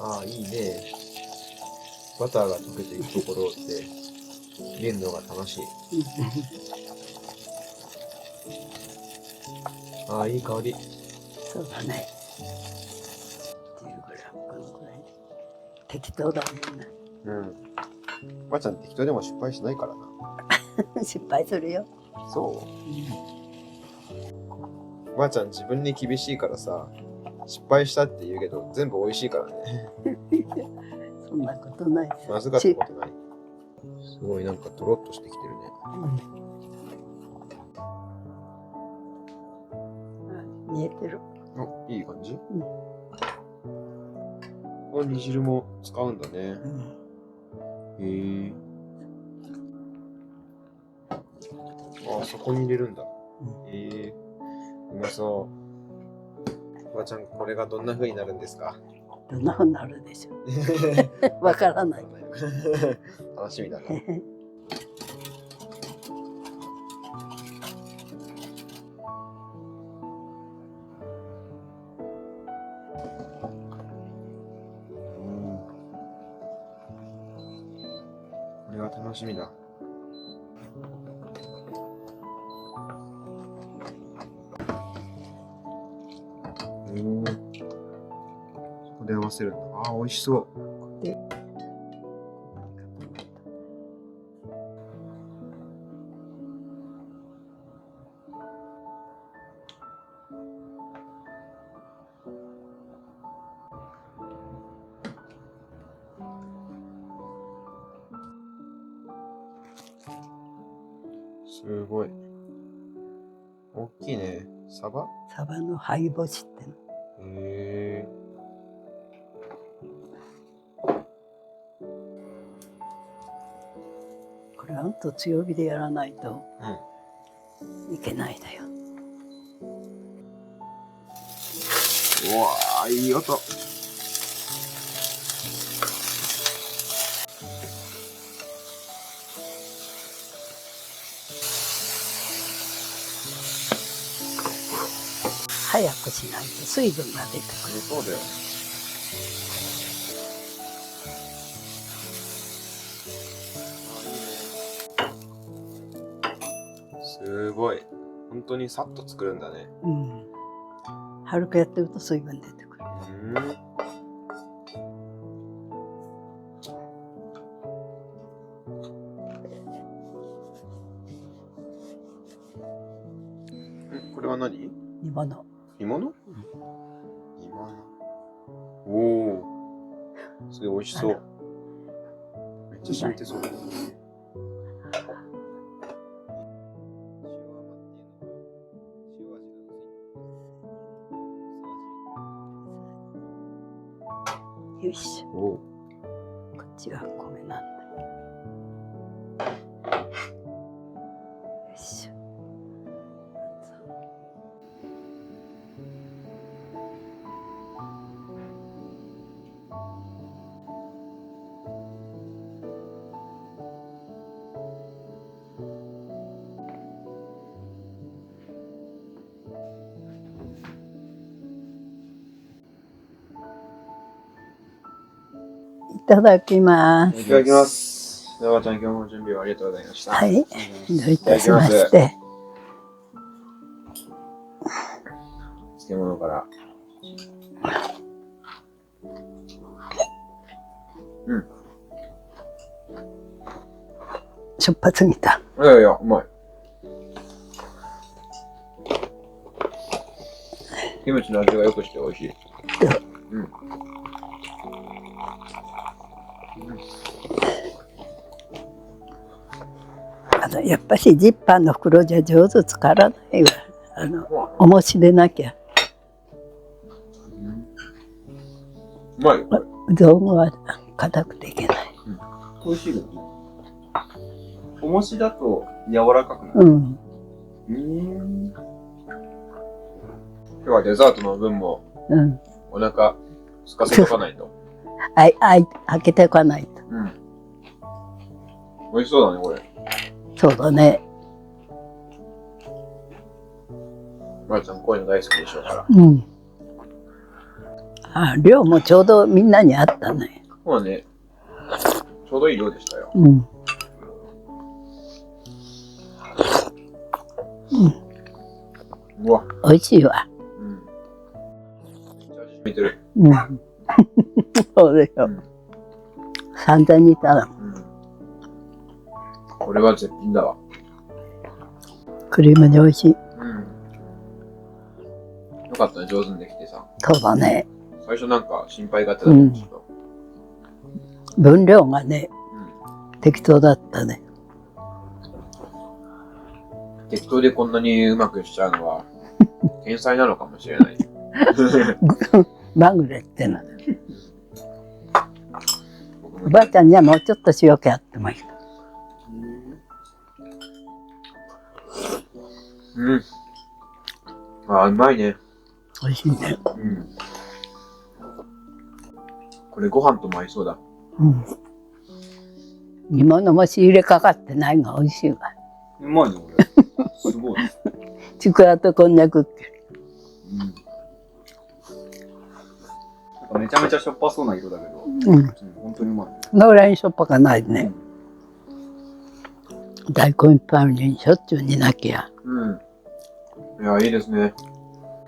ああ、いいね。バターが溶けていくところって見るのが楽しい。ああ、いい香り。そうだね。10g ぐらい。適当だもんね。うん。おばあちゃん適当でも失敗しないからな。失敗するよ。そう。おばあちゃん自分に厳しいからさ、失敗したって言うけど全部美味しいからね。そんなことないさ。まずかったことない。すごいなんかとろっとしてきてるね。煮えてる。お、いい感じ。この煮汁も使うんだね。へえ。あ、そこに入れるんだ。へえ。うまそう。おばあちゃん、これがどんな風になるんですか？どんなふうになるでしょう。わからない。楽しみだな。これは楽しみだ。そこで合わせるんだ。ああ、美味しそう。すごい。大きいね。サバ？サバの灰干しっての。へえ。これほんと強火でやらないといけないだよ。うわー、いい音。早くしないと水分が出てくる。そうだよ。すごい。本当にさっと作るんだね。軽くやってると水分出てくる。これは何？煮物。煮物？煮物。おお。すごい美味しそう。めっちゃ染みてそう。よいしょ。こっちが米なんだ。よいしょ。いただきます。いただきます。おばあちゃん、今日も準備をありがとうございました。はい。どういたしまして。漬物から。しょっぱすぎた。いやいや、うまい。キムチの味がよくして美味しい。やっぱしジッパーの袋じゃ上手つからないわ。重しでなきゃ。うまい。道具は硬くていけない。美味しいですね。重しだと柔らかくなる。今日はデザートの分もお腹空かせとかないと。開けておかないと。美味しそうだね、これ。そうだね。ばあちゃんこういうの大好きでしょうから。あ、量もちょうどみんなにあったね。まあね、ちょうどいい量でしたよ。うん。うわ。美味しいわ。うん。めっちゃ味しみてる。うん。そうでしょ。散々煮たら。これは絶品だわ。クリームで美味しい。うん。よかったね、上手にできてさ。そうだね。最初なんか心配があってたんですけど。分量がね、適当だったね。適当でこんなにうまくしちゃうのは、天才なのかもしれない。まぐれっての。おばあちゃんにはもうちょっと塩気あってもいい。うん。あ、うまいね。美味しいね。うん。これご飯とも合いそうだ。うん。煮物も仕入れかかってないが美味しいわ。うまいね、これ。すごい。ちくわとこんにゃくって。なんかめちゃめちゃしょっぱそうな色だけど、うん。本当にうまい。のぐらいにしょっぱかないね。大根いっぱいあるのにしょっちゅう煮なきゃ。うん。いや、いいですね。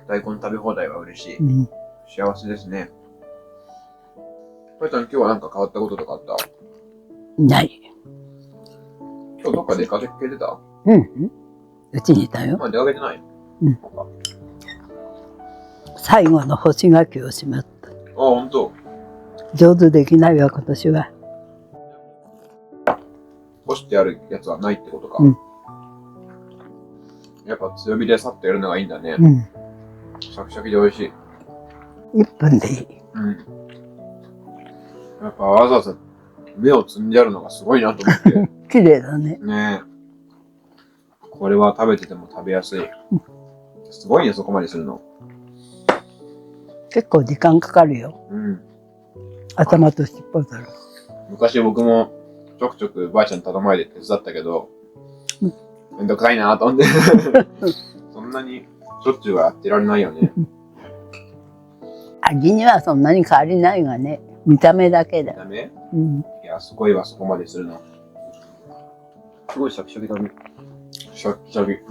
大根食べ放題は嬉しい。うん。幸せですね。かいちゃん、今日はなんか変わったこととかあった？ない。今日どっか出かけてた？うん。うちにいたよ。まあ出かけてない？うん。最後の干し柿をしまった。あ、ほんと。上手できないわ、今年は。干してあるやつはないってことか。うん。やっぱ強火でさっとやるのがいいんだね。うん。シャキシャキで美味しい。1分でいい。うん。やっぱわざわざ目を摘んであるのがすごいなと思って。綺麗だね。ねえ。これは食べてても食べやすい。すごいね、そこまでするの。結構時間かかるよ。うん。頭と尻尾だろ。昔僕もちょくちょくばあちゃん頼まれて手伝ったけど、めんどくさいなと思って。そんなにしょっちゅうはやってられないよね。味にはそんなに変わりないがね。見た目だけだ。ダメ？うん。いや、すごいわ、そこまでするの。すごいシャキシャキだね。シャキシャキ。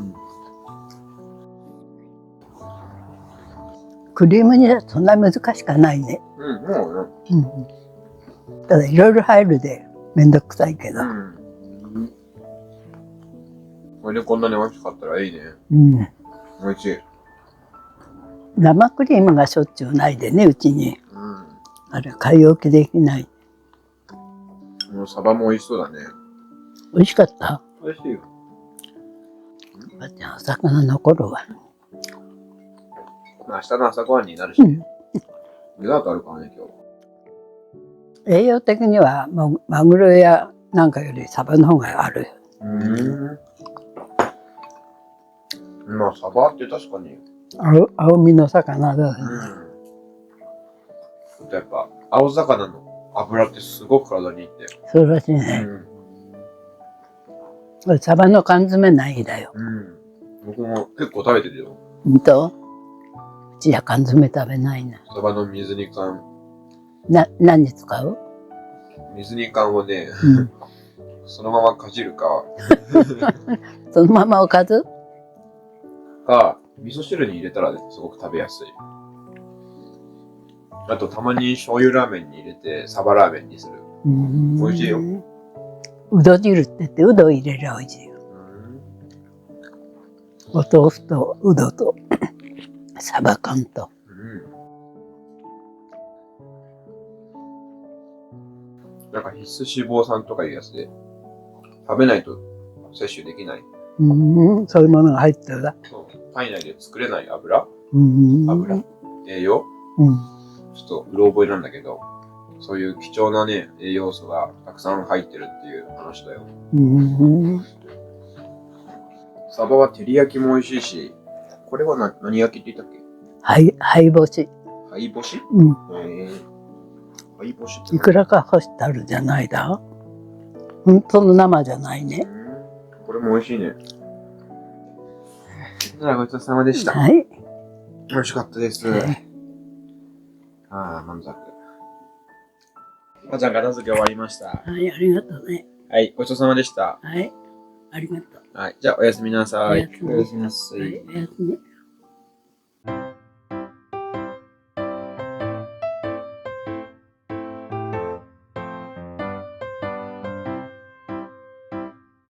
クリーム煮だとそんなに難しくないね。うん、もうね。うん。ただいろいろ入るでめんどくさいけど。うん。これでこんなに美味しかったらいいね。うん。美味しい。生クリームがしょっちゅうないでね、うちに。うん。あれ、買い置きできない。もうサバも美味しそうだね。美味しかった。美味しいよ。ばあちゃん、お魚残るわ。明日の朝ごはんになるし、ね。デザートあるからね、今日。栄養的にはもうマグロやなんかよりサバの方があるよ。まあ、サバって確かに。青身の魚だ、ね。やっぱ、青魚の油ってすごく体にいいって。そうらしいね。サバの缶詰ないだよ。僕も結構食べてるよ。ほんと？うちは缶詰食べないな。サバの水煮缶。何使う？水煮缶をね、うん、そのままかじるか。そのままおかず？か、味噌汁に入れたらね、すごく食べやすい。あと、たまに醤油ラーメンに入れて、サバラーメンにする。美味しいよ。うど汁って言って、うど入れりゃ美味しいよ。お豆腐とうどと、サバ缶と。なんか必須脂肪酸とかいうやつで、食べないと摂取できない。そういうものが入ってるだ。体内で作れない油、栄養、ちょっとうろ覚えなんだけど、そういう貴重なね、栄養素がたくさん入ってるっていう話だよ。サバは照り焼きも美味しいし、これは何焼きって言ったっけ？灰干し。灰干し？灰干しっていくらか干してあるじゃないだ。本当の生じゃないね。これも美味しいね。じゃあごちそうさまでした。はい。美味しかったです。ああ、満足。母ちゃん、片付け終わりました。はい、ありがとうね。はい、ごちそうさまでした。はい、ありがとう。はい、じゃあおやすみなさい。おやすみおやすみなさい。はい、おやすみ。